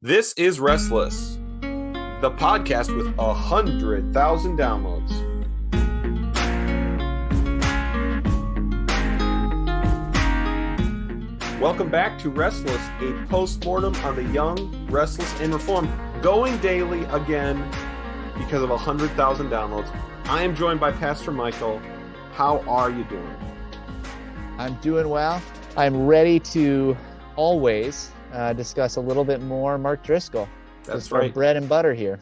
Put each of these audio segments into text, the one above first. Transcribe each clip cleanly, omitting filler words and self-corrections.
This is Restless, the podcast with 100,000 downloads. Welcome back to Restless, a post-mortem on the young, restless, and reformed, going daily again because of 100,000 downloads. I am joined by Pastor Michael. How are you doing? I'm doing well. I'm ready to always discuss a little bit more Mark Driscoll. That's right. Our bread and butter here.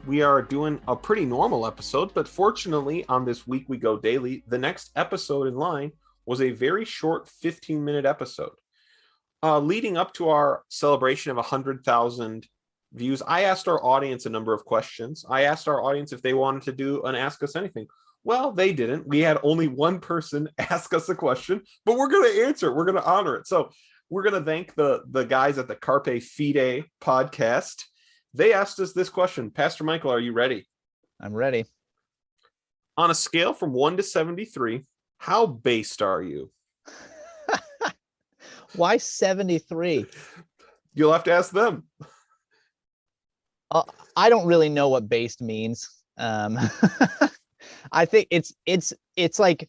We are doing a pretty normal episode, but fortunately on this Week We Go Daily, the next episode in line was a very short 15-minute episode. Leading up to our celebration of 100,000 views, I asked our audience a number of questions. I asked our audience if they wanted to do an Ask Us Anything. Well, they didn't. We had only one person ask us a question, but we're going to answer it. We're going to honor it. So we're going to thank the guys at the Carpe Fide podcast. They asked us this question. Pastor Michael, are you ready? I'm ready. On a scale from 1 to 73, how based are you? Why 73? You'll have to ask them. I don't really know what based means. I think it's like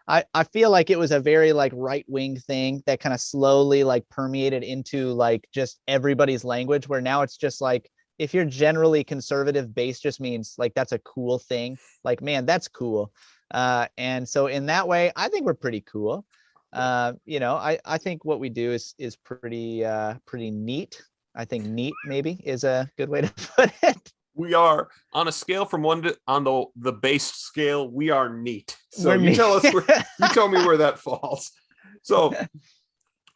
I feel like it was a very like right-wing thing that kind of slowly like permeated into like just everybody's language, where now it's just like if you're generally conservative, based just means like that's a cool thing. Like, man, that's cool. And so in that way, I think we're pretty cool. I think what we do is pretty neat. I think neat maybe is a good way to put it. We are on a scale from 1 to on the based scale. We are neat. So We're neat. Tell us you tell me where that falls. So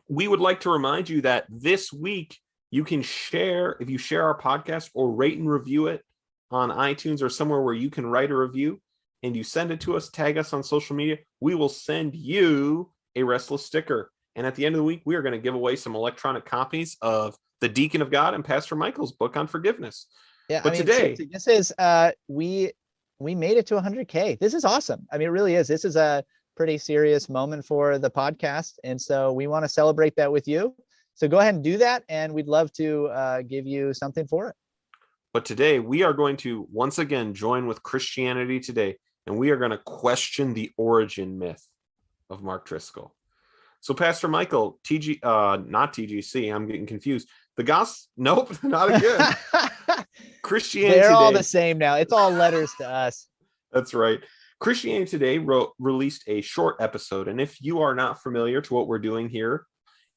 we would like to remind you that this week you can share, if you share our podcast or rate and review it on iTunes or somewhere where you can write a review and you send it to us, tag us on social media, we will send you a Restless sticker. And at the end of the week, we are going to give away some electronic copies of The Deacon of God and Pastor Michael's book on forgiveness. Yeah, but today this is we made it to 100K. This is awesome. I mean, it really is. This is a pretty serious moment for the podcast, and so we want to celebrate that with you. So go ahead and do that, and we'd love to give you something for it. But today we are going to once again join with Christianity Today, and we are going to question the origin myth of Mark Driscoll. So Pastor Michael, not TGC, I'm getting confused. The gospel, nope, not again. Christianity They're all Today, the same now. It's all letters to us. That's right. Christianity Today released a short episode, and if you are not familiar to what we're doing here,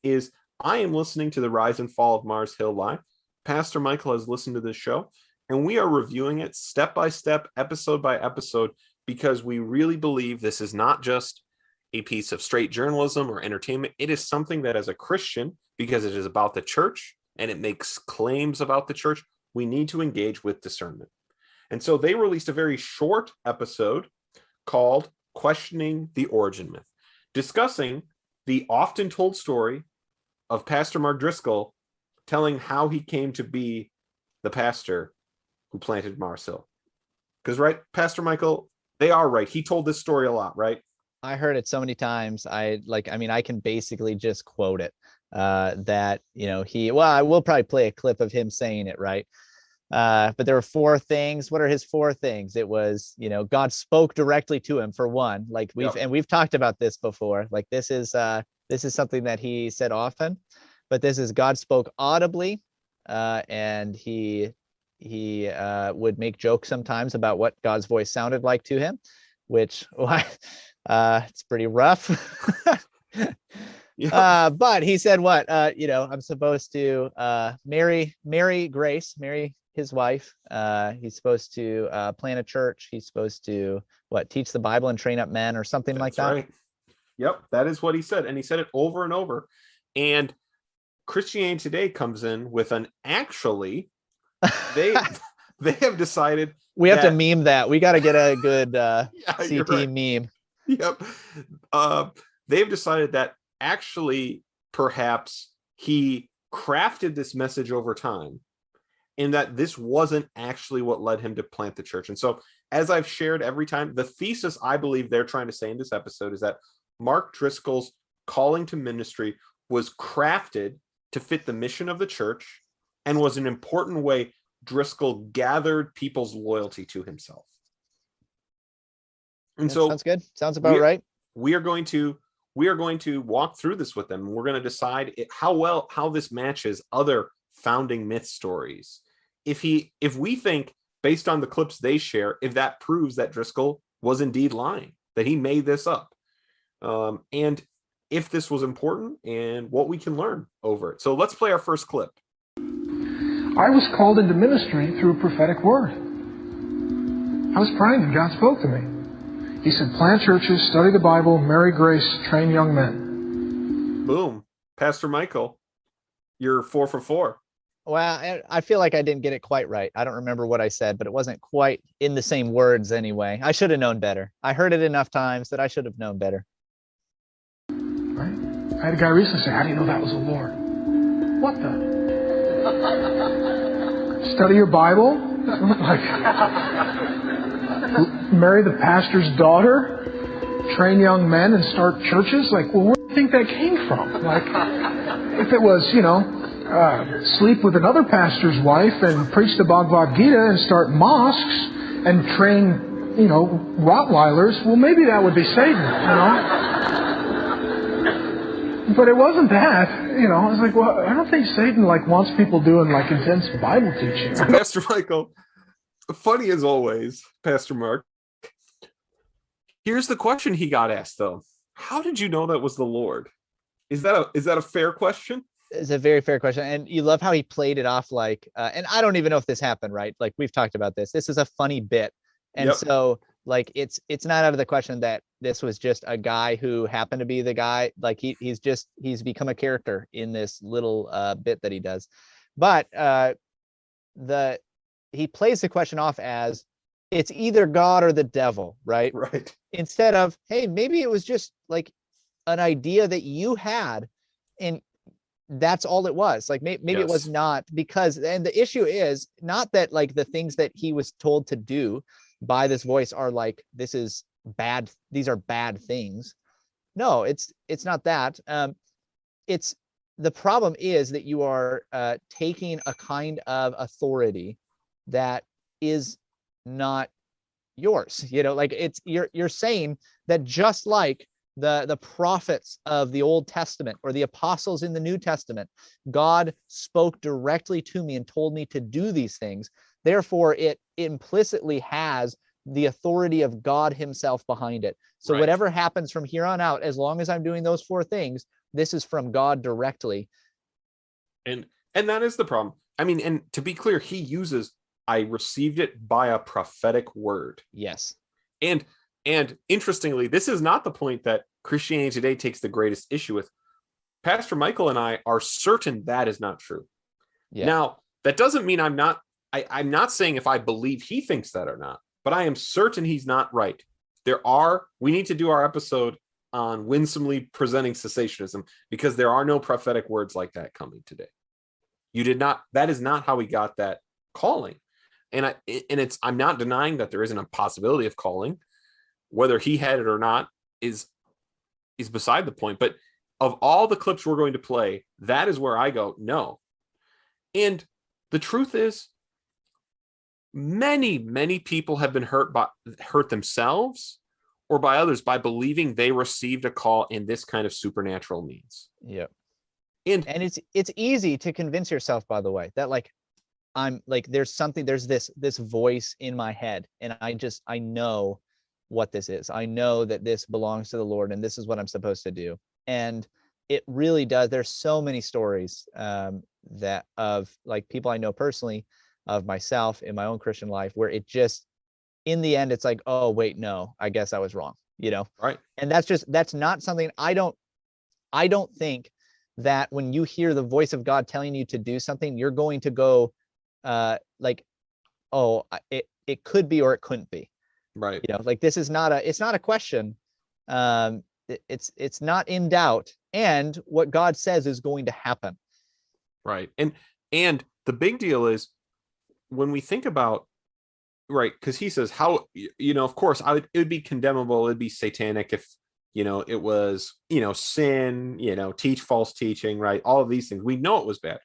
is I am listening to the Rise and Fall of Mars Hill live. Pastor Michael has listened to this show, and we are reviewing it step by step, episode by episode, because we really believe this is not just a piece of straight journalism or entertainment. It is something that as a Christian, because it is about the church and it makes claims about the church, we need to engage with discernment. And so they released a very short episode called Questioning the Origin Myth, discussing the often told story of Pastor Mark Driscoll telling how he came to be the pastor who planted Mars Hill. Because, right, Pastor Michael, they are right. He told this story a lot, right? I heard it so many times. I can basically just quote it. That, I will probably play a clip of him saying it, right? But there were 4 things. What are his 4 things? It was, God spoke directly to him, for one. Like we've talked about this before. Like this is something that he said often, but this is God spoke audibly, and he would make jokes sometimes about what God's voice sounded like to him, which it's pretty rough. Yeah. But he said what, I'm supposed to marry Grace, marry his wife. He's supposed to plant a church. He's supposed to teach the Bible and train up men or something like that. Right. Yep, that is what he said. And he said it over and over. And Christianity Today comes in with an they have decided we have to meme that. We got to get a good CT right. meme. Yep. They've decided that actually perhaps he crafted this message over time, and that this wasn't actually what led him to plant the church. And so, as I've shared every time, the thesis I believe they're trying to say in this episode is that Mark Driscoll's calling to ministry was crafted to fit the mission of the church and was an important way Driscoll gathered people's loyalty to himself. And so sounds good. Sounds about right. We are going to walk through this with them. We're going to decide how this matches other founding myth stories. If we think, based on the clips they share, if that proves that Driscoll was indeed lying, that he made this up, and if this was important and what we can learn over it. So let's play our first clip. I was called into ministry through a prophetic word. I was praying and God spoke to me. He said, plant churches, study the Bible, marry grace, train young men. Boom. Pastor Michael, you're 4 for 4. Well, I feel like I didn't get it quite right. I don't remember what I said, but it wasn't quite in the same words anyway. I should have known better. I heard it enough times that I should have known better. Right? I had a guy recently say, how do you know that was the Lord? What the? Study your Bible? Like, marry the pastor's daughter? Train young men and start churches? Like, well, where do you think that came from? Like, if it was, sleep with another pastor's wife and preach the Bhagavad Gita and start mosques and train, Rottweilers, well, maybe that would be Satan, But it wasn't that, I was like, well, I don't think Satan wants people doing intense Bible teaching. Pastor Michael, funny as always, Pastor Mark. Here's the question he got asked though. How did you know that was the Lord? Is that a fair question? It's a very fair question. And you love how he played it off and I don't even know if this happened, right? Like we've talked about this. This is a funny bit. And yep. So it's not out of the question that this was just a guy who happened to be the guy. Like he's become a character in this little bit that he does. But he plays the question off as it's either God or the devil, right? Right. Instead of, hey, maybe it was just like an idea that you had and that's all it was. Like maybe yes. It was not and the issue is not that the things that he was told to do by this voice are this is bad. These are bad things. No, it's not that. It's the problem is that you are taking a kind of authority that is not yours. You're saying that just like the prophets of the Old Testament or the apostles in the New Testament, God spoke directly to me and told me to do these things. Therefore, it implicitly has the authority of God himself behind it. So right. Whatever happens from here on out, as long as I'm doing those 4 things, this is from God directly. And that is the problem. I mean, and to be clear, he uses, I received it by a prophetic word. Yes. And interestingly, this is not the point that Christianity Today takes the greatest issue with. Pastor Michael and I are certain that is not true. Yeah. Now, that doesn't mean I'm not saying if I believe he thinks that or not, but I am certain he's not right. We need to do our episode on winsomely presenting cessationism because there are no prophetic words like that coming today. That is not how we got that calling. And I'm not denying that there isn't a possibility of calling. Whether he had it or not is beside the point. But of all the clips we're going to play, that is where I go, no. And the truth is, many, many people have been hurt themselves or by others by believing they received a call in this kind of supernatural means. Yeah. And it's easy to convince yourself, by the way, that there's this voice in my head and I know what this is. I know that this belongs to the Lord and this is what I'm supposed to do. And it really does. There's so many stories that of people I know personally, of myself in my own Christian life, where it just, in the end, it's like, oh, wait, no, I guess I was wrong, Right. And that's not something I don't think that when you hear the voice of God telling you to do something, you're going to go oh, it could be, or it couldn't be. Right. This is it's not a question. It's not in doubt. And what God says is going to happen. Right. And the big deal is when we think about, right, because he says how, of course, it would be condemnable. It'd be satanic if, it was, sin, teach false teaching, right? All of these things. We know it was bad.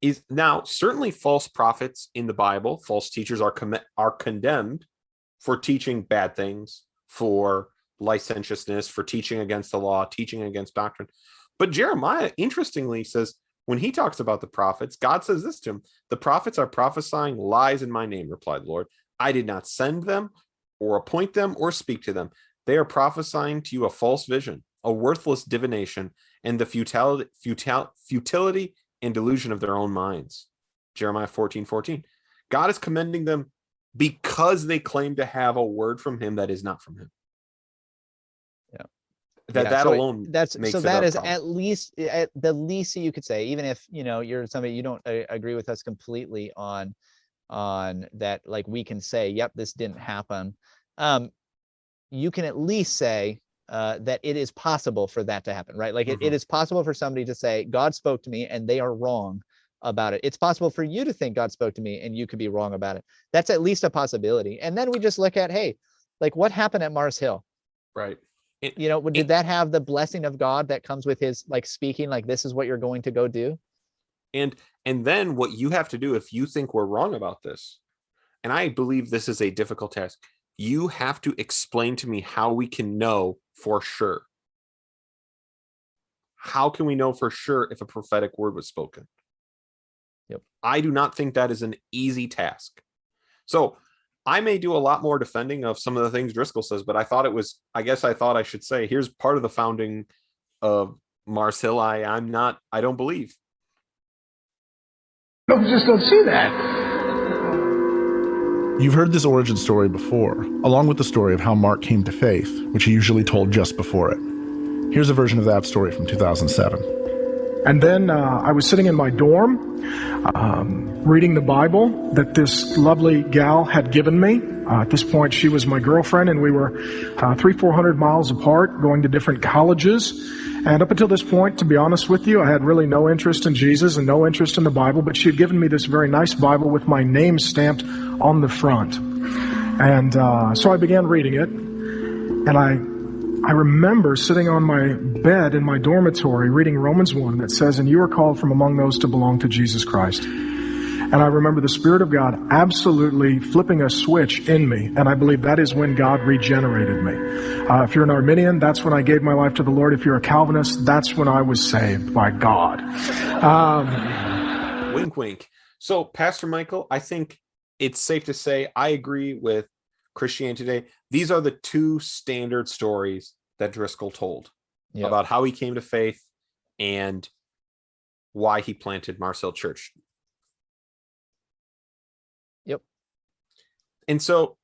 is now certainly false prophets in the Bible, false teachers are condemned for teaching bad things, for licentiousness, for teaching against the law, teaching against doctrine. But Jeremiah, interestingly, says when he talks about the prophets, God says this to him: the prophets are prophesying lies in my name, replied the Lord. I did not send them or appoint them or speak to them. They are prophesying to you a false vision, a worthless divination, and the futility and delusion of their own minds. Jeremiah 14:14. God is commending them because they claim to have a word from him that is not from him. Yeah. That alone that's makes so it that is problem. at the least you could say, even if you're somebody you don't agree with us completely on that, like we can say, yep, this didn't happen. You can at least say that it is possible for that to happen, right? Like it is possible for somebody to say, God spoke to me and they are wrong about it. It's possible for you to think God spoke to me and you could be wrong about it. That's at least a possibility. And then we just look at, hey, like what happened at Mars Hill? Right. Did that have the blessing of God that comes with his like speaking, like this is what you're going to go do? And then what you have to do if you think we're wrong about this, and I believe this is a difficult task, you have to explain to me how we can know for sure. How can we know for sure if a prophetic word was spoken? Yep. I do not think that is an easy task. So I may do a lot more defending of some of the things Driscoll says, but I thought I should say, here's part of the founding of Mars Hill. I don't believe. No, just don't see that. You've heard this origin story before, along with the story of how Mark came to faith, which he usually told just before it. Here's a version of that story from 2007. And then I was sitting in my dorm, reading the Bible that this lovely gal had given me. At this point, she was my girlfriend, and we were 300-400 miles apart, going to different colleges. And up until this point, to be honest with you, I had really no interest in Jesus and no interest in the Bible, but she had given me this very nice Bible with my name stamped on the front. And so I began reading it, and I remember sitting on my bed in my dormitory reading Romans 1 that says, and you are called from among those to belong to Jesus Christ. And I remember the Spirit of God absolutely flipping a switch in me, and I believe that is when God regenerated me. If you're an Arminian, that's when I gave my life to the Lord. If you're a Calvinist, that's when I was saved by God. Wink, wink. So, Pastor Michael, I think it's safe to say I agree with Christianity Today. These are the two standard stories that Driscoll told about how he came to faith and why he planted Mars Hill Church. Yep. And so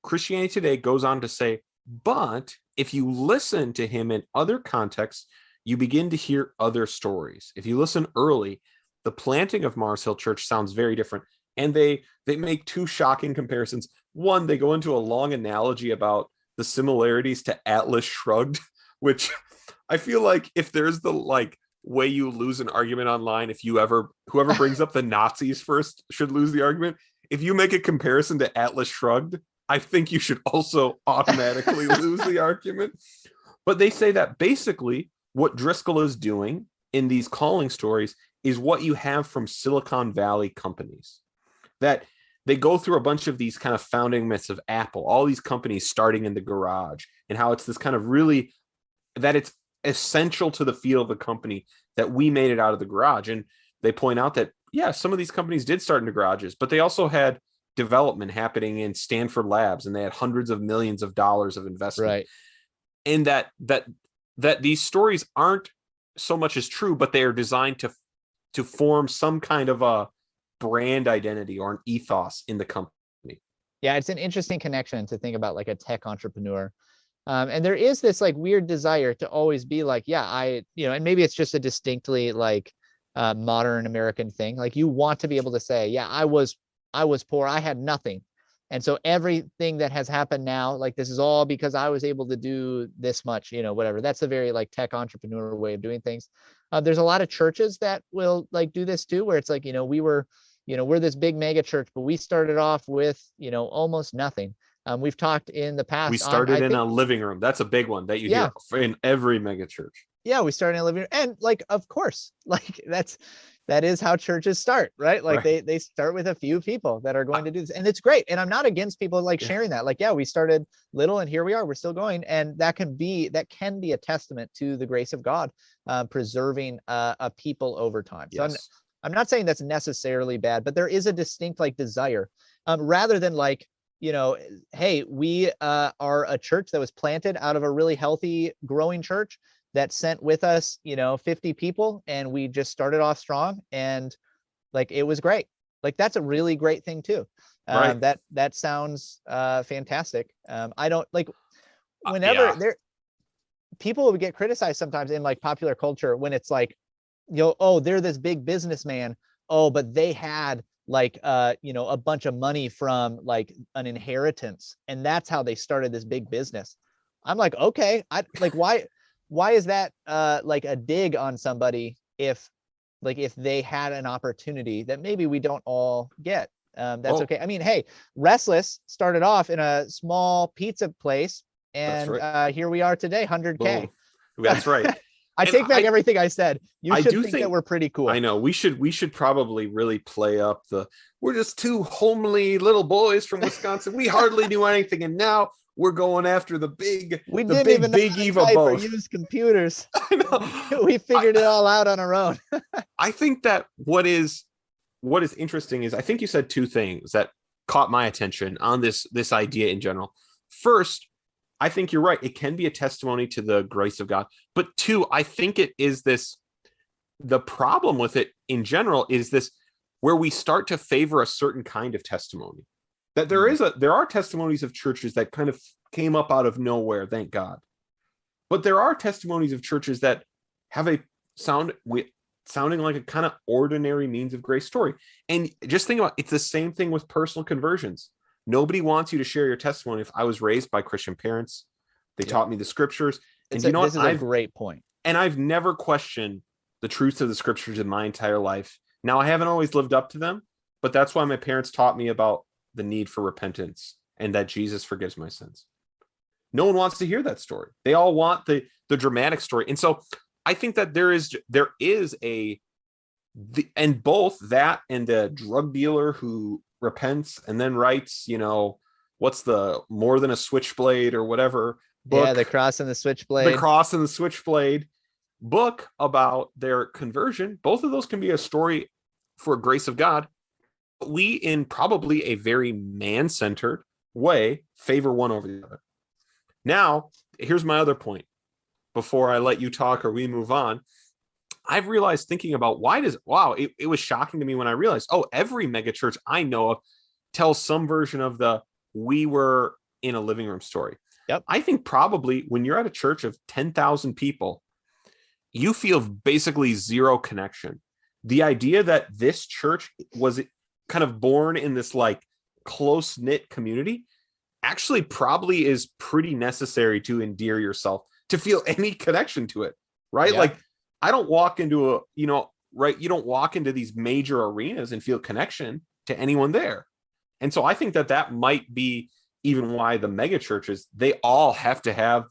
Christianity Today goes on to say, but if you listen to him in other contexts, you begin to hear other stories. If you listen early, the planting of Mars Hill Church sounds very different. And they make two shocking comparisons. One, they go into a long analogy about the similarities to Atlas Shrugged, which I feel like if there's the way you lose an argument online, if whoever brings up the Nazis first should lose the argument. If you make a comparison to Atlas Shrugged, I think you should also automatically lose the argument. But they say that basically what Driscoll is doing in these calling stories is what you have from Silicon Valley companies. That they go through a bunch of these kind of founding myths of Apple, all these companies starting in the garage, and how it's this kind of really, that it's essential to the feel of the company that we made it out of the garage. And they point out that, yeah, some of these companies did start in the garages, but they also had development happening in Stanford labs, and they had hundreds of millions of dollars of investment. Right. And that these stories aren't so much as true, but they are designed to form some kind of a brand identity or an ethos in the company. Yeah, it's an interesting connection to think about like a tech entrepreneur. And there is this like weird desire to always be like, yeah, and maybe it's just a distinctly like modern American thing. Like you want to be able to say, yeah, I was poor, I had nothing. And so everything that has happened now, like this is all because I was able to do this much, whatever. That's a very like tech entrepreneur way of doing things. There's a lot of churches that will like do this too, where it's like, we're this big mega church, but we started off with, almost nothing. We've talked in the past. We started in a living room. That's a big one that you hear in every mega church. Yeah, we started in a living room. And like, of course, like that's, that is how churches start, right? Like Right. they start with a few people that are going to do this, and it's great. And I'm not against people like Yeah. sharing that. Like, yeah, we started little, and here we are. We're still going, and that can be a testament to the grace of God, preserving a people over time. So Yes. I'm not saying that's necessarily bad, but there is a distinct like desire, rather than like, hey, we are a church that was planted out of a really healthy, growing church that sent with us, 50 people, and we just started off strong, and like it was great. Like that's a really great thing too. Right. That sounds fantastic. I don't like whenever Yeah. people would get criticized sometimes in like popular culture when it's like, oh, they're this big businessman. Oh, but they had like a bunch of money from like an inheritance, and that's how they started this big business. I'm like, okay, I like why is that like a dig on somebody if they had an opportunity that maybe we don't all get? That's Oh, okay. I mean, hey, Restless started off in a small pizza place, that's and right. here we are today, 100K. Boom. That's right. I And take back everything I said. You I should do think that think we're pretty I cool. know we should probably really play up the we're just two homely little boys from Wisconsin. We hardly knew anything, and now we're going after the big We the didn't big even know big how to Eve of type or both. use computers. I know. We I, figured it all out on our own. I think that what is interesting is I think you said two things that caught my attention on this idea in general. First, I think you're right. It can be a testimony to the grace of God. But two, I think it is this the problem with it in general is this where we start to favor a certain kind of testimony. That there are testimonies of churches that kind of came up out of nowhere, thank God. But there are testimonies of churches that have a sounding like a kind of ordinary means of grace story. And just think about it's the same thing with personal conversions. Nobody wants you to share your testimony. If I was raised by Christian parents, they Yep. taught me the scriptures, and It's you know what? this is a great point. I've never questioned the truth of the scriptures in my entire life. Now, I haven't always lived up to them, but that's why my parents taught me about the need for repentance and that Jesus forgives my sins. No one wants to hear that story. They all want the dramatic story. And so I think that there is and both that and the drug dealer who repents and then writes, what's the More Than a Switchblade or whatever book, Yeah, the cross and the the switchblade. Cross and the Switchblade book about their conversion. Both of those can be a story for grace of God. We, in probably a very man-centered way, favor one over the other. Now, here's my other point. Before I let you talk or we move on, I've realized thinking about it was shocking to me when I realized, every megachurch I know of tells some version of the we were in a living room story. Yep. I think probably when you're at a church of 10,000 people, you feel basically zero connection. The idea that this church was kind of born in this like close-knit community actually probably is pretty necessary to endear yourself, to feel any connection to it, right? Yeah. Like I don't walk into you don't walk into these major arenas and feel connection to anyone there. And so I think that might be even why the mega churches, they all have to have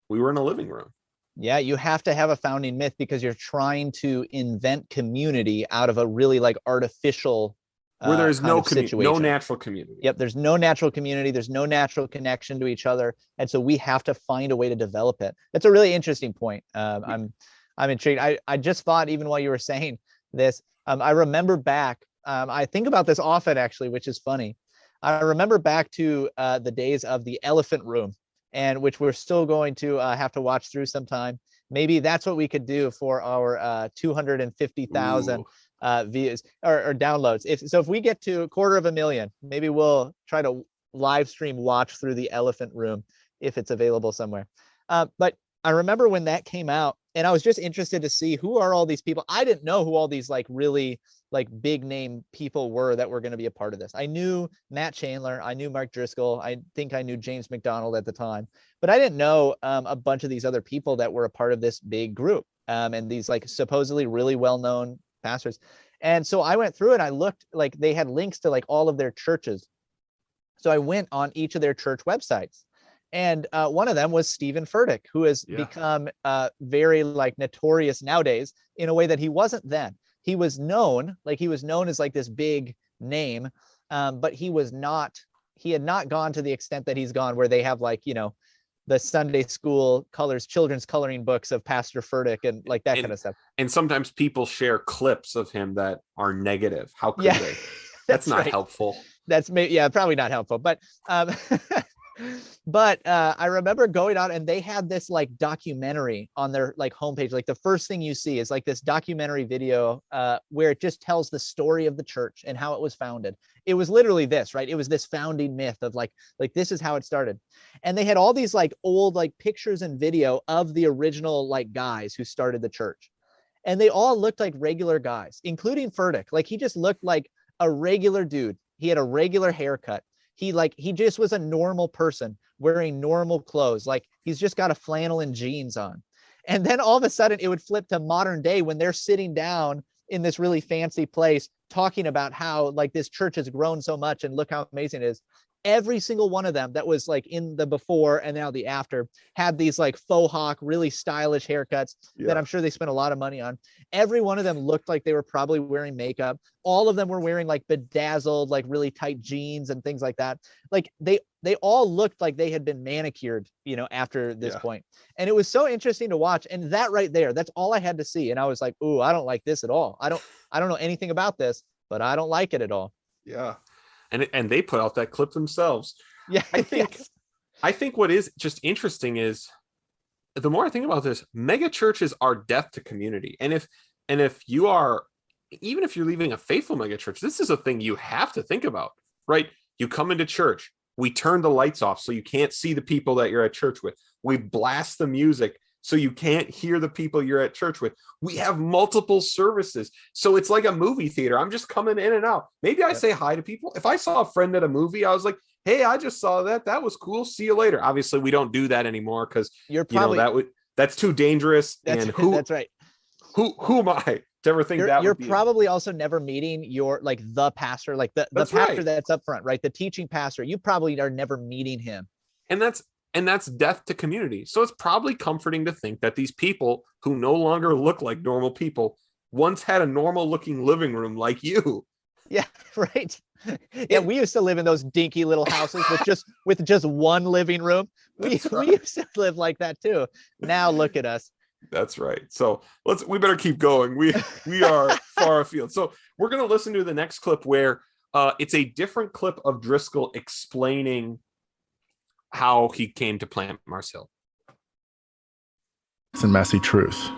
we were in a living room. Yeah, you have to have a founding myth because you're trying to invent community out of a really like artificial where there is no situation. natural community. Yep, there's no natural community. There's no natural connection to each other, and so we have to find a way to develop it. That's a really interesting point. I'm intrigued. I just thought even while you were saying this, I remember back. I think about this often actually, which is funny. I remember back to the days of the Elephant Room, and which we're still going to have to watch through sometime. Maybe that's what we could do for our 250,000 views or downloads. If we get to 250,000, maybe we'll try to live stream watch through the Elephant Room if it's available somewhere. But I remember when that came out, and I was just interested to see who are all these people. I didn't know who all these like really like big name people were that were going to be a part of this. I knew Matt Chandler, I knew Mark Driscoll, I think I knew James McDonald at the time, but I didn't know a bunch of these other people that were a part of this big group, and these like supposedly really well-known pastors. And so I went through and I looked, like they had links to like all of their churches. So I went on each of their church websites. And one of them was Stephen Furtick, who has become very like notorious nowadays in a way that he wasn't then. he was known as like this big name, but he had not gone to the extent that he's gone, where they have like, you know, the Sunday school children's coloring books of Pastor Furtick and like that kind of stuff. And sometimes people share clips of him that are negative. How could they? That's not helpful. That's probably not helpful. But but I remember going on, and they had this like documentary on their like homepage. Like the first thing you see is like this documentary video where it just tells the story of the church and how it was founded. It was literally this, right? It was this founding myth of like this is how it started. And they had all these like old like pictures and video of the original like guys who started the church. And they all looked like regular guys, including Furtick. Like he just looked like a regular dude. He had a regular haircut. He just was a normal person wearing normal clothes. Like he's just got a flannel and jeans on. And then all of a sudden it would flip to modern day when they're sitting down in this really fancy place talking about how like this church has grown so much and look how amazing it is. Every single one of them that was like in the before and now the after had these like faux hawk, really stylish haircuts that I'm sure they spent a lot of money on. Every one of them looked like they were probably wearing makeup. All of them were wearing like bedazzled, like really tight jeans and things like that. Like they all looked like they had been manicured, you know, after this point. And it was so interesting to watch. And that right there, that's all I had to see. And I was like, ooh, I don't like this at all. I don't know anything about this, but I don't like it at all. Yeah. And they put out that clip themselves. Yeah. I think what is just interesting is the more I think about this, mega churches are death to community. And if you are, even if you're leaving a faithful mega church, this is a thing you have to think about, right? You come into church, we turn the lights off so you can't see the people that you're at church with. We blast the music so you can't hear the people you're at church with. We have multiple services. So it's like a movie theater. I'm just coming in and out. Maybe I say hi to people. If I saw a friend at a movie, I was like, hey, I just saw that. That was cool. See you later. Obviously, we don't do that anymore because that's too dangerous. And that's right. Who am I to ever think you're probably also never meeting the pastor, like the pastor that's up front, right? The teaching pastor. You probably are never meeting him. And that's death to community. So it's probably comforting to think that these people who no longer look like normal people once had a normal looking living room like you. Yeah, right. Yeah, we used to live in those dinky little houses with just one living room. We used to live like that too. Now look at us. That's right. So we better keep going. We are far afield. So we're going to listen to the next clip where it's a different clip of Driscoll explaining how he came to plant Mars Hill. It's a messy truth.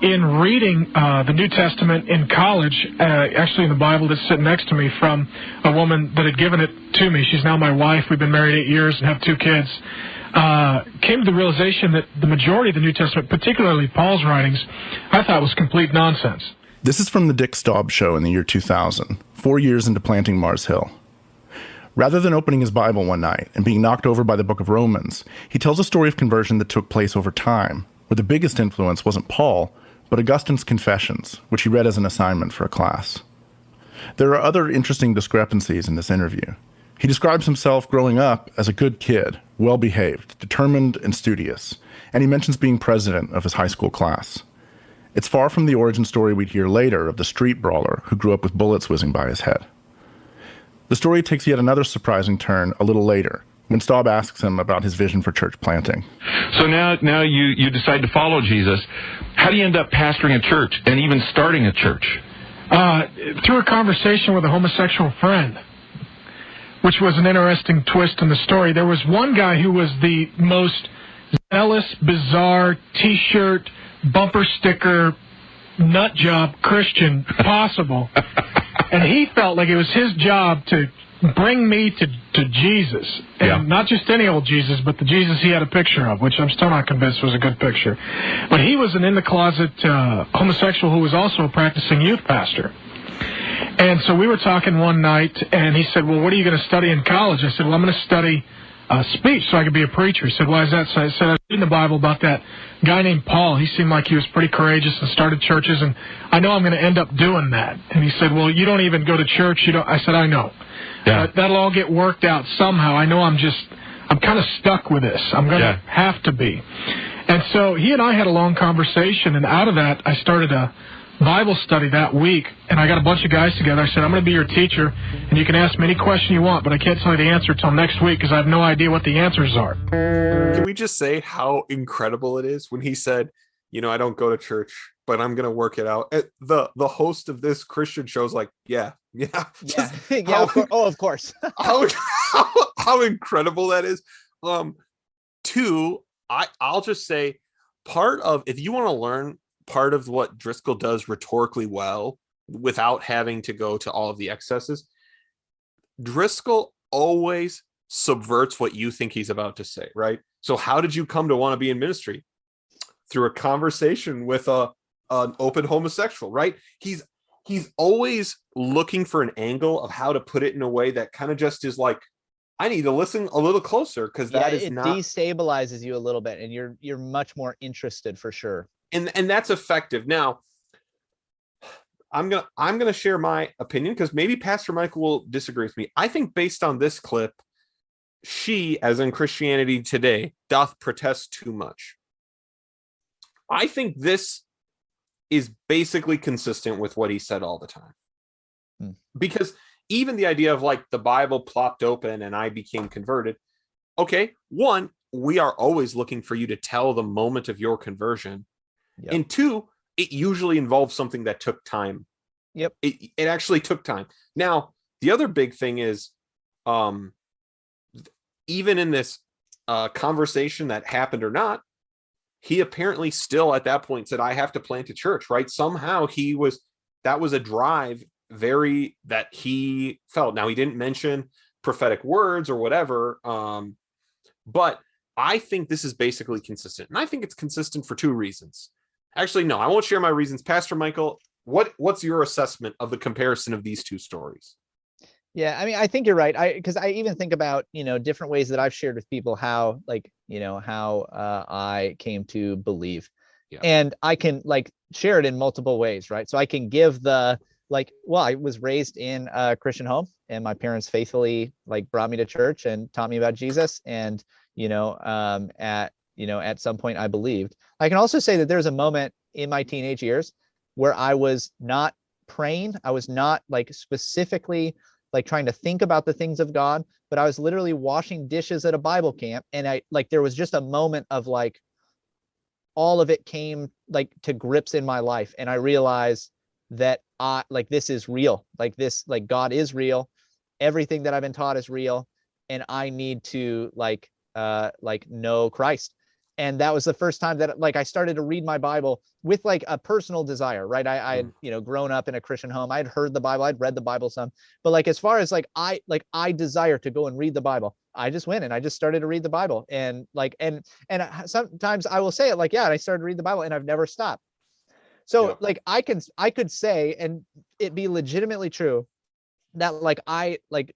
In reading the New Testament in college, actually in the Bible that's sitting next to me from a woman that had given it to me, she's now my wife, we've been married 8 years and have 2 kids, came to the realization that the majority of the New Testament, particularly Paul's writings, I thought was complete nonsense. This is from the Dick Staub Show in the year 2000, 4 years into planting Mars Hill. Rather than opening his Bible one night and being knocked over by the book of Romans, he tells a story of conversion that took place over time, where the biggest influence wasn't Paul, but Augustine's Confessions, which he read as an assignment for a class. There are other interesting discrepancies in this interview. He describes himself growing up as a good kid, well-behaved, determined, and studious, and he mentions being president of his high school class. It's far from the origin story we'd hear later of the street brawler who grew up with bullets whizzing by his head. The story takes yet another surprising turn a little later, when Staub asks him about his vision for church planting. So now you decide to follow Jesus. How do you end up pastoring a church and even starting a church? Through a conversation with a homosexual friend, which was an interesting twist in the story. There was one guy who was the most zealous, bizarre, T-shirt, bumper sticker, nut job Christian possible. And he felt like it was his job to bring me to Jesus. And not just any old Jesus, but the Jesus he had a picture of, which I'm still not convinced was a good picture. But he was an in-the-closet homosexual who was also a practicing youth pastor. And so we were talking one night, and he said, well, what are you going to study in college? I said, well, I'm going to study speech so I could be a preacher. He said, why is that? So I said, I was reading the Bible about that guy named Paul. He seemed like he was pretty courageous and started churches, and I know I'm going to end up doing that. And he said, well, you don't even go to church. I said, I know. Yeah. That'll all get worked out somehow. I know I'm kind of stuck with this. I'm going to have to be. And so he and I had a long conversation, and out of that, I started a Bible study that week, and I got a bunch of guys together. I said, I'm going to be your teacher, and you can ask me any question you want, but I can't tell you the answer till next week because I have no idea what the answers are. Can we just say how incredible it is when he said, I don't go to church, but I'm going to work it out. The host of this Christian show is like, yeah. Yeah. Yeah. Of course. how incredible that is. Two, I'll just say if you want to learn part of what Driscoll does rhetorically well without having to go to all of the excesses, Driscoll always subverts what you think he's about to say, right? So how did you come to want to be in ministry? Through a conversation with an open homosexual, right? He's always looking for an angle of how to put it in a way that kind of just is like, I need to listen a little closer because it destabilizes you a little bit, and you're much more interested for sure. And that's effective. Now, I'm gonna share my opinion because maybe Pastor Michael will disagree with me. I think based on this clip, she, as in Christianity Today, doth protest too much. I think this is basically consistent with what he said all the time. Because even the idea of like the Bible plopped open and I became converted. Okay, one, we are always looking for you to tell the moment of your conversion. Yep. And two, it usually involves something that took time. Yep. It actually took time. Now, the other big thing is, even in this conversation that happened or not, he apparently still at that point said, I have to plant a church, right? Somehow that was a drive that he felt. Now, he didn't mention prophetic words or whatever, but I think this is basically consistent. And I think it's consistent for two reasons. Actually, no, I won't share my reasons. Pastor Michael, what's your assessment of the comparison of these two stories? Yeah, I mean, I think you're right. Because I even think about, different ways that I've shared with people how, I came to believe. Yeah. And I can share it in multiple ways, right? So I can give I was raised in a Christian home, and my parents faithfully brought me to church and taught me about Jesus. And, at some point I believed. I can also say that there's a moment in my teenage years where I was not praying. I was not specifically trying to think about the things of God, but I was literally washing dishes at a Bible camp. And there was just a moment of all of it came to grips in my life. And I realized that this is real. God is real. Everything that I've been taught is real. And I need to know Christ. And that was the first time that I started to read my Bible with a personal desire, right? I had, grown up in a Christian home. I'd heard the Bible, I'd read the Bible some, but as far as I desire to go and read the Bible, I just went and I just started to read the Bible. And sometimes I will say it and I started to read the Bible and I've never stopped. So I could say, and it be legitimately true that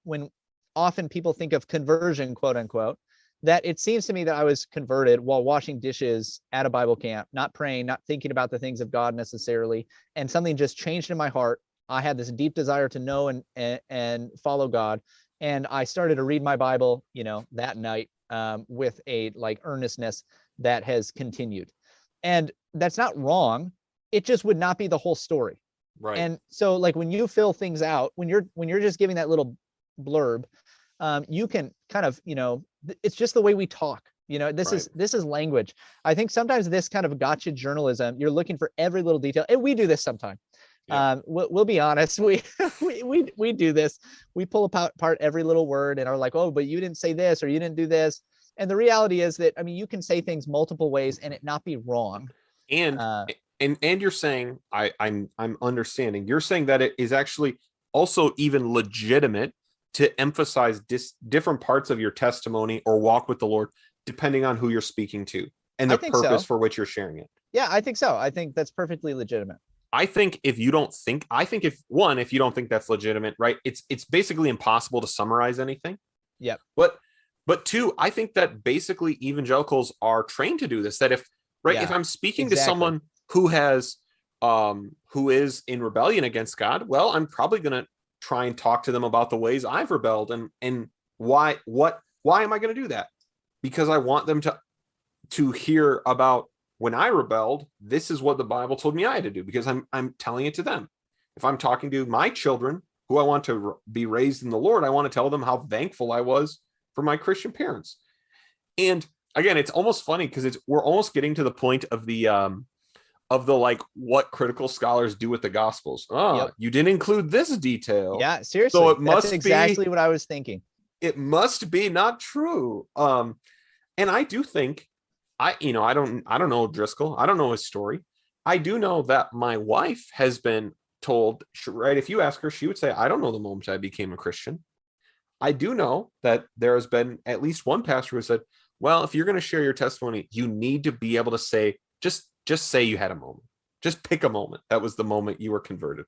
when often people think of conversion, quote unquote, that it seems to me that I was converted while washing dishes at a Bible camp, not praying, not thinking about the things of God necessarily. And something just changed in my heart. I had this deep desire to know and follow God. And I started to read my Bible, that night with a earnestness that has continued. And that's not wrong. It just would not be the whole story. Right. And so when you fill things out, when you're just giving that little blurb, you can kind of, it's just the way we talk. This is language. I think sometimes this kind of gotcha journalism, you're looking for every little detail, and we do this sometimes. Yeah. We'll be honest. We do this. We pull apart every little word and are like, oh, but you didn't say this or you didn't do this. And the reality is that, you can say things multiple ways and it not be wrong. And you're saying, I'm understanding. You're saying that it is actually also even legitimate to emphasize different parts of your testimony or walk with the Lord, depending on who you're speaking to and the purpose for which you're sharing it. Yeah, I think so. I think that's perfectly legitimate. I think if you don't think that's legitimate, right? It's basically impossible to summarize anything. Yeah. But two, I think that basically evangelicals are trained to do this. That if I'm speaking to someone who is in rebellion against God, well, I'm probably going to try and talk to them about the ways I've rebelled and why am I going to do that? Because I want them to hear about when I rebelled, this is what the Bible told me I had to do, because I'm telling it to them. If I'm talking to my children who I want to be raised in the Lord, I want to tell them how thankful I was for my Christian parents. And again, it's almost funny because we're almost getting to the point of the like what critical scholars do with the Gospels. You didn't include this detail. Yeah, seriously. So it must That's exactly what I was thinking. It must be not true. And I do think I don't know Driscoll. I don't know his story. I do know that my wife has been told, right? If you ask her, she would say, I don't know the moment I became a Christian. I do know that there has been at least one pastor who said, well, if you're going to share your testimony, you need to be able to say, just say you had a moment. Just pick a moment. That was the moment you were converted.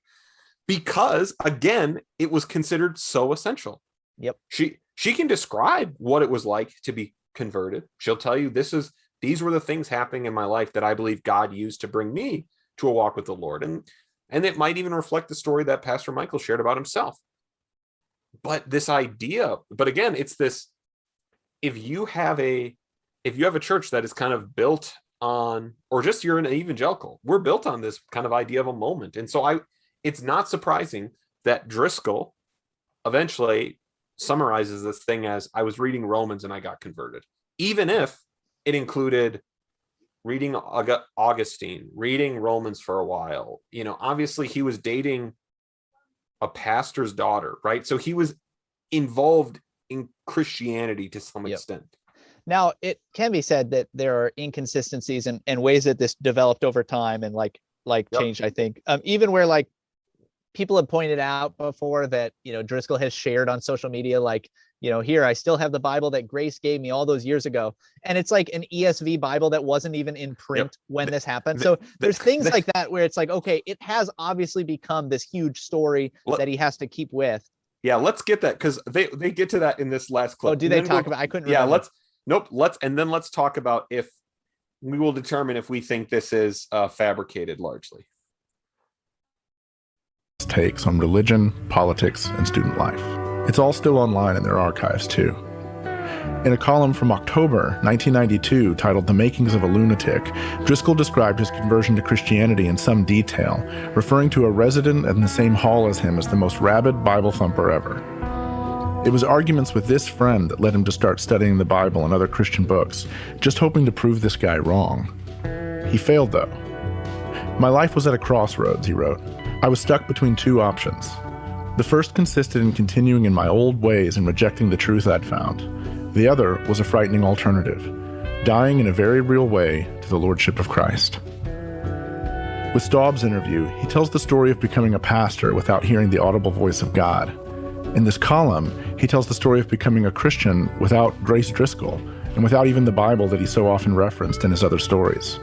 Because again, it was considered so essential. Yep. She can describe what it was like to be converted. She'll tell you these were the things happening in my life that I believe God used to bring me to a walk with the Lord. And it might even reflect the story that Pastor Michael shared about himself. But this idea, but again, it's this, if you have a church that is kind of built on, or just you're an evangelical, we're built on this kind of idea of a moment. And so it's not surprising that Driscoll eventually summarizes this thing as, I was reading Romans and I got converted. Even if it included reading Augustine, reading Romans for a while. Obviously he was dating a pastor's daughter, right? So he was involved in Christianity to some extent. Now, it can be said that there are inconsistencies and ways that this developed over time and changed, I think. Even where like people have pointed out before that, Driscoll has shared on social media, here, I still have the Bible that Grace gave me all those years ago. And it's like an ESV Bible that wasn't even in print when this happened. So there's things like that where it's like, okay, it has obviously become this huge story that he has to keep with. Yeah, let's get that, because they get to that in this last clip. Oh, do they talk about? I couldn't remember. Let's talk about if we will determine if we think this is fabricated largely. Takes on religion, politics, and student life. It's all still online in their archives, too. In a column from October 1992 titled The Makings of a Lunatic, Driscoll described his conversion to Christianity in some detail, referring to a resident in the same hall as him as the most rabid Bible thumper ever. It was arguments with this friend that led him to start studying the Bible and other Christian books, just hoping to prove this guy wrong. He failed, though. My life was at a crossroads, he wrote. I was stuck between two options. The first consisted in continuing in my old ways and rejecting the truth I'd found. The other was a frightening alternative, dying in a very real way to the Lordship of Christ. With Staub's interview, he tells the story of becoming a pastor without hearing the audible voice of God. In this column, he tells the story of becoming a Christian without Grace Driscoll and without even the Bible that he so often referenced in his other stories.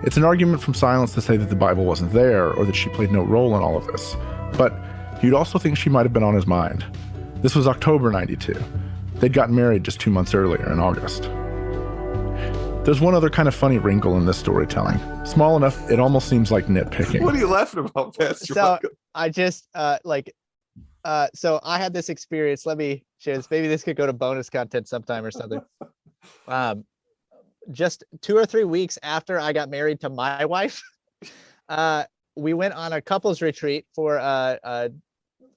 It's an argument from silence to say that the Bible wasn't there or that she played no role in all of this, but you'd also think she might have been on his mind. This was October 92. They'd gotten married just 2 months earlier in August. There's one other kind of funny wrinkle in this storytelling. Small enough, it almost seems like nitpicking. What are you laughing about, Pastor? So I just, so I had this experience. Let me share this. Maybe this could go to bonus content sometime or something. Just 2 or 3 weeks after I got married to my wife, we went on a couples retreat for a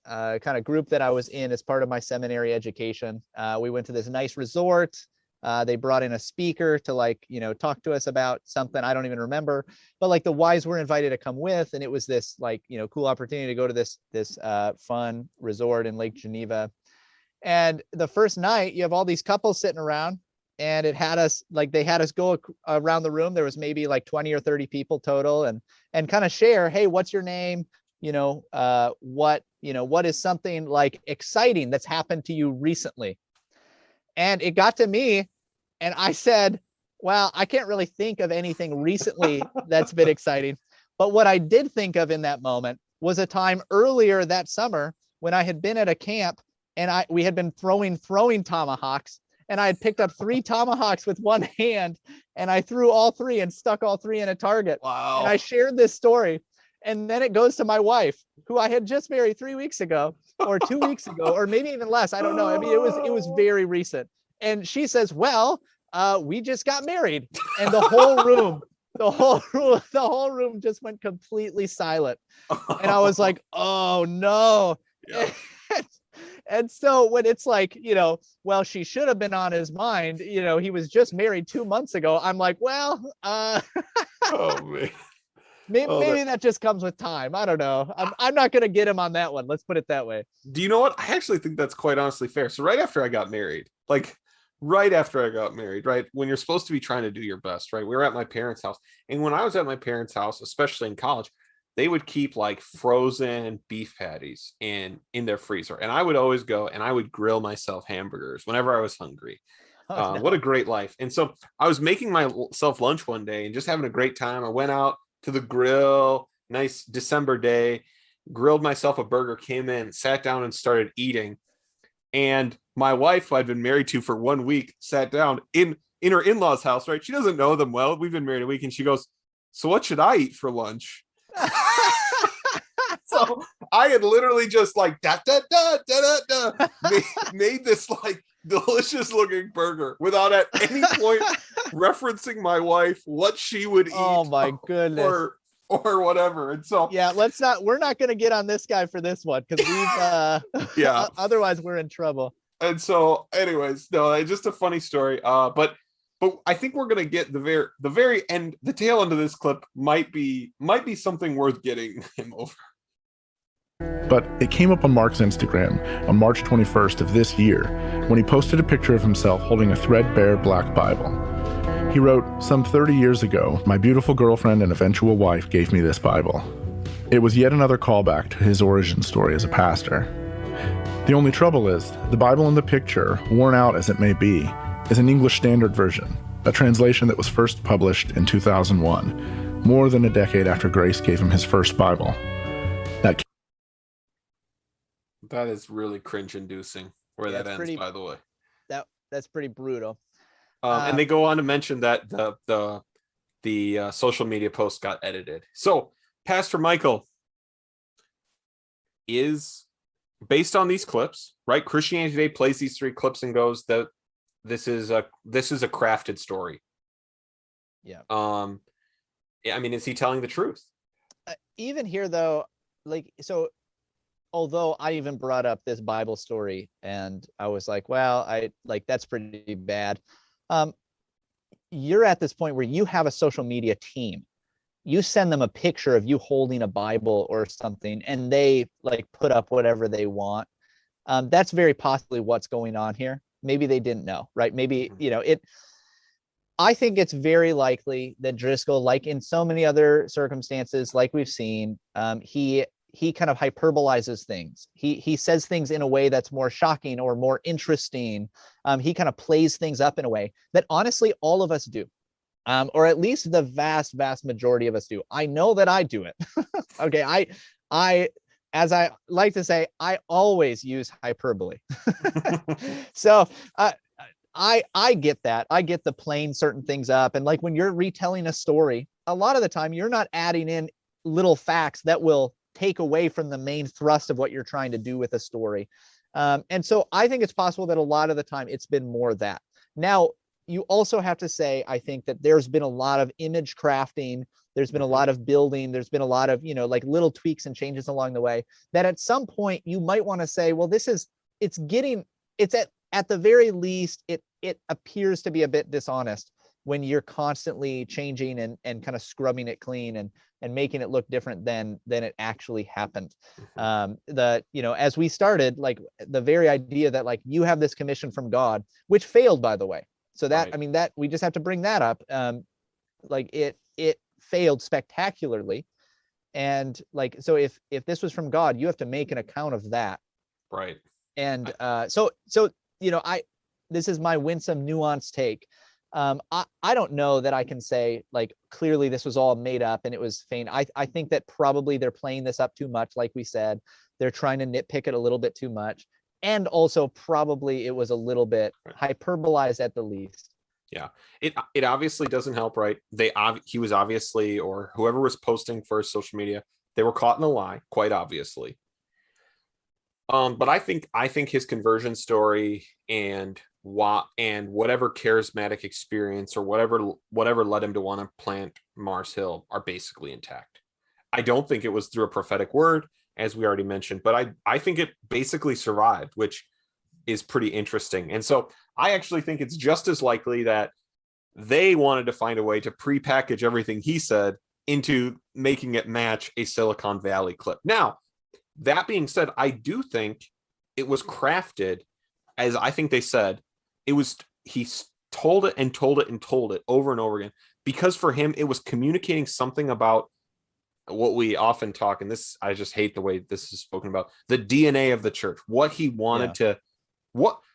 kind of group that I was in as part of my seminary education. We went to this nice resort. They brought in a speaker to talk to us about something I don't even remember, but the wives were invited to come with, and it was this cool opportunity to go to this fun resort in Lake Geneva. And the first night, you have all these couples sitting around, and it had us they had us go around the room. There was maybe 20 or 30 people total, and kind of share, hey, what's your name? What is something exciting that's happened to you recently? And it got to me, and I said, well, I can't really think of anything recently that's been exciting. But what I did think of in that moment was a time earlier that summer when I had been at a camp, and we had been throwing tomahawks, and I had picked up 3 tomahawks with one hand, and I threw all 3 and stuck all 3 in a target. Wow. And I shared this story. And then it goes to my wife, who I had just married 3 weeks ago, or 2 weeks ago, or maybe even less. I don't know. I mean, it was very recent. And she says, well, we just got married. And the whole room the whole room just went completely silent. And I was like, oh no. Yeah. And so when it's like, well, she should have been on his mind, he was just married 2 months ago. I'm like, well, Oh man. maybe that just comes with time. I don't know. I'm not going to get him on that one. Let's put it that way. Do you know what? I actually think that's quite honestly fair. So right after I got married, right when you're supposed to be trying to do your best, right? We were at my parents' house. And when I was at my parents' house, especially in college, they would keep like frozen beef patties in their freezer. And I would always go and I would grill myself hamburgers whenever I was hungry. Oh, no. What a great life. And so I was making myself lunch one day and just having a great time. I went out to the grill, nice December day, grilled myself a burger, came in, sat down and started eating. And my wife, who I'd been married to for 1 week, sat down in her in-laws' house, right? She doesn't know them well. We've been married a week. And she goes, so what should I eat for lunch? So I had literally just like made this like delicious looking burger without at any point referencing my wife, what she would eat. Oh my goodness. Or whatever. And so yeah, we're not going to get on this guy for this one because we've yeah, otherwise we're in trouble. And so anyways, no, just a funny story. But I think we're gonna get the very end, the tail end of this clip might be something worth getting him over. But it came up on Mark's Instagram on March 21st of this year when he posted a picture of himself holding a threadbare black Bible. He wrote, "Some 30 years ago, my beautiful girlfriend and eventual wife gave me this Bible." It was yet another callback to his origin story as a pastor. The only trouble is, the Bible in the picture, worn out as it may be, is an English Standard Version, a translation that was first published in 2001, more than a decade after Grace gave him his first Bible. That is really cringe-inducing where that ends, by the way. That's pretty brutal. And they go on to mention that the social media post got edited. So, Pastor Michael, is based on these clips, right? Christianity Today plays these 3 clips and goes that this is a crafted story. Yeah. I mean, is he telling the truth? Even here, though, although I even brought up this Bible story and I was like, well, that's pretty bad. You're at this point where you have a social media team. You send them a picture of you holding a Bible or something, and they put up whatever they want. That's very possibly what's going on here. Maybe they didn't know, right? Maybe, I think it's very likely that Driscoll, like in so many other circumstances, like we've seen, he kind of hyperbolizes things. He says things in a way that's more shocking or more interesting. He kind of plays things up in a way that honestly all of us do, or at least the vast majority of us do. I know that I do it. Okay, I as I like to say, I always use hyperbole. So I get that. I get the playing certain things up, and like when you're retelling a story, a lot of the time you're not adding in little facts that will take away from the main thrust of what you're trying to do with a story. And so I think it's possible that a lot of the time it's been more that. Now, you also have to say, I think that there's been a lot of image crafting. There's been a lot of building. There's been a lot of, little tweaks and changes along the way that at some point you might want to say, well, it's at the very least, it appears to be a bit dishonest when you're constantly changing and kind of scrubbing it clean and making it look different than it actually happened. As we started, like the very idea that you have this commission from God, which failed, by the way. So that, right. That we just have to bring that up. It failed spectacularly. And so if this was from God, you have to make an account of that. Right. And this is my winsome, nuanced take. I don't know that I can say clearly this was all made up and it was feigned. I think that probably they're playing this up too much. Like we said, they're trying to nitpick it a little bit too much. And also probably it was a little bit hyperbolized at the least. Yeah, it obviously doesn't help, right? He was obviously, or whoever was posting for his social media, they were caught in a lie, quite obviously. But I think his conversion story and whatever charismatic experience or whatever led him to want to plant Mars Hill are basically intact. I don't think it was through a prophetic word, as we already mentioned, but I think it basically survived, which is pretty interesting. And so I actually think it's just as likely that they wanted to find a way to prepackage everything he said into making it match a Silicon Valley clip. Now, that being said, I do think it was crafted, as I think they said, he told it and told it and told it over and over again, because for him, it was communicating something about what we often talk, and this, I just hate the way this is spoken about, the DNA of the church, what he wanted to,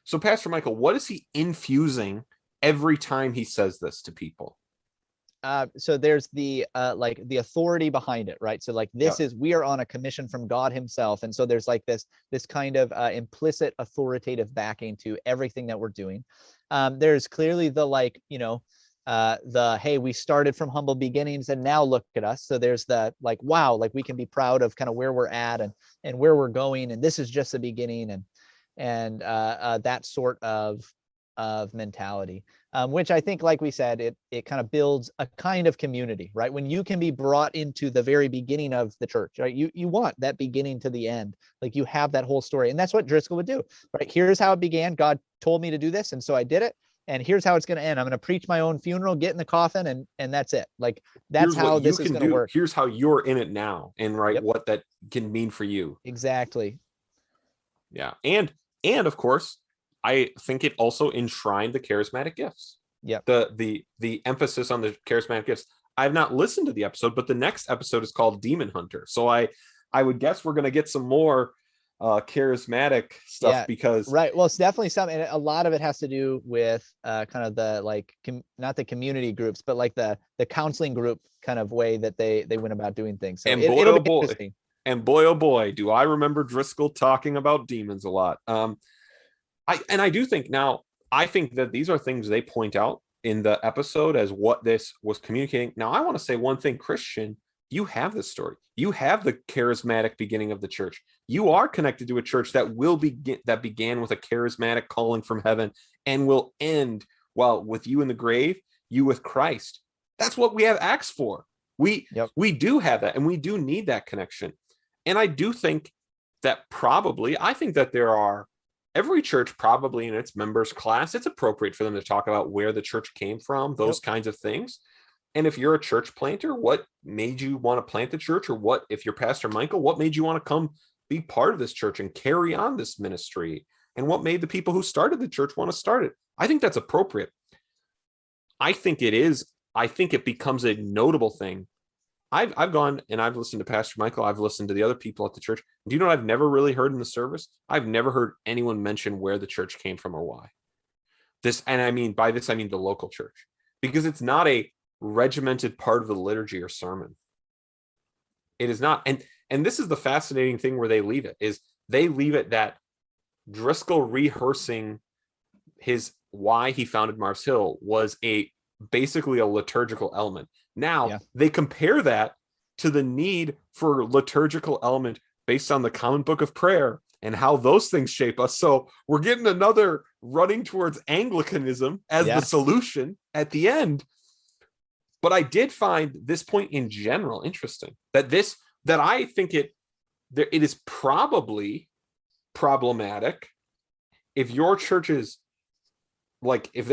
so Pastor Michael, what is he infusing every time he says this to people? So there's the like the authority behind it, right? So like this is, we are on a commission from God himself. And so there's like this kind of implicit authoritative backing to everything that we're doing. There's clearly the like, hey, we started from humble beginnings and now look at us. So there's the like, wow, like we can be proud of kind of where we're at and where we're going. And this is just the beginning and that sort of mentality, which I think, like we said, it kind of builds a kind of community, right? When you can be brought into the very beginning of the church, right? You want that beginning to the end, like you have that whole story. And that's what Driscoll would do, right? Here's how it began. God told me to do this. And so I did it. And here's how it's going to end. I'm going to preach my own funeral, get in the coffin, and that's it. Like that's how this is going to work. Here's how you're in it now, and what that can mean for you. Exactly. Yeah. And of course, I think it also enshrined the charismatic gifts. Yeah. The emphasis on the charismatic gifts. I've not listened to the episode, but the next episode is called Demon Hunter. So I would guess we're going to get some more charismatic stuff because right. Well, it's definitely something. And a lot of it has to do with kind of the like not the community groups, but like the counseling group kind of way that they went about doing things. So it'll be interesting. And boy, oh boy, do I remember Driscoll talking about demons a lot. I do think now, I think that these are things they point out in the episode as what this was communicating. Now, I want to say one thing, Christian, you have this story. You have the charismatic beginning of the church. You are connected to a church that began with a charismatic calling from heaven and will end, well, with you in the grave, you with Christ. That's what we have Acts for. We do have that, and we do need that connection. And I do think that I think that every church probably in its members class, it's appropriate for them to talk about where the church came from, those kinds of things. And if you're a church planter, what made you want to plant the church? Or if you're Pastor Michael, what made you want to come be part of this church and carry on this ministry? And what made the people who started the church want to start it? I think that's appropriate. I think it is. I think it becomes a notable thing. I've gone and I've listened to Pastor Michael. I've listened to the other people at the church. Do you know what I've never really heard in the service? I've never heard anyone mention where the church came from or why. By this, I mean the local church, because it's not a regimented part of the liturgy or sermon. It is not. And this is the fascinating thing where they leave it that Driscoll rehearsing why he founded Mars Hill was basically a liturgical element. Now they compare that to the need for liturgical element based on the common book of prayer and how those things shape us. So we're getting another running towards Anglicanism as the solution at the end. But I did find this point in general interesting, that I think it is probably problematic if your church is like, if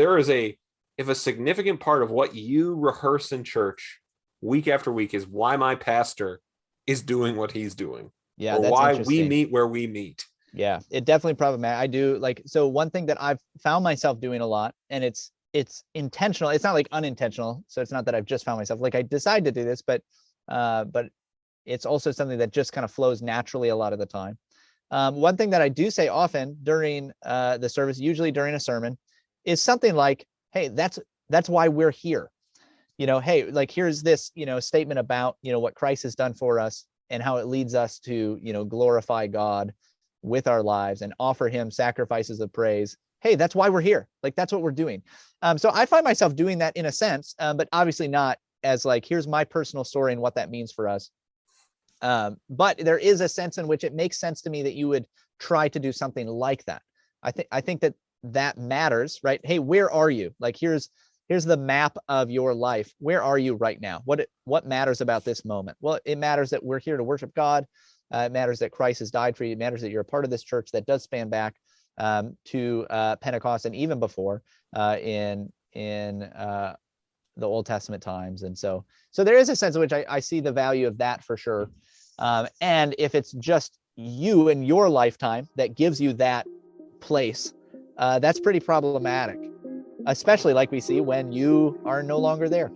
a significant part of what you rehearse in church week after week is why my pastor is doing what he's doing, or that's why we meet where we meet. Yeah, it definitely problematic. I do so one thing that I've found myself doing a lot, and it's intentional. It's not like unintentional. So it's not that I've just found myself like I decide to do this, but it's also something that just kind of flows naturally a lot of the time. One thing that I do say often during the service, usually during a sermon, is something like, hey, that's why we're here. Hey, like here's this, statement about, what Christ has done for us and how it leads us to, glorify God with our lives and offer him sacrifices of praise. Hey, that's why we're here. Like, that's what we're doing. So I find myself doing that in a sense, but obviously not as like, here's my personal story and what that means for us. But there is a sense in which it makes sense to me that you would try to do something like that. I think that that matters, right? Hey, where are you? Like, here's the map of your life. Where are you right now? What matters about this moment? Well, it matters that we're here to worship God. It matters that Christ has died for you. It matters that you're a part of this church that does span back to Pentecost and even before in the Old Testament times. And so there is a sense in which I see the value of that for sure. And if it's just you in your lifetime that gives you that place, that's pretty problematic, especially like we see when you are no longer there.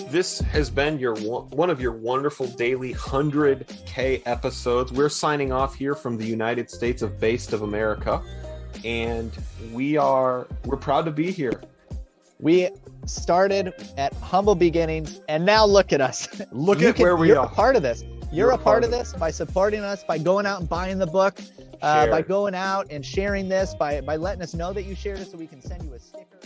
This has been one of your wonderful daily 100K episodes. We're signing off here from the United States of America, and we're proud to be here. We started at humble beginnings, and now look at us. Look at where we are. You're a part of this. You're a part of this by supporting us, by going out and buying the book, by going out and sharing this, by letting us know that you shared it so we can send you a sticker.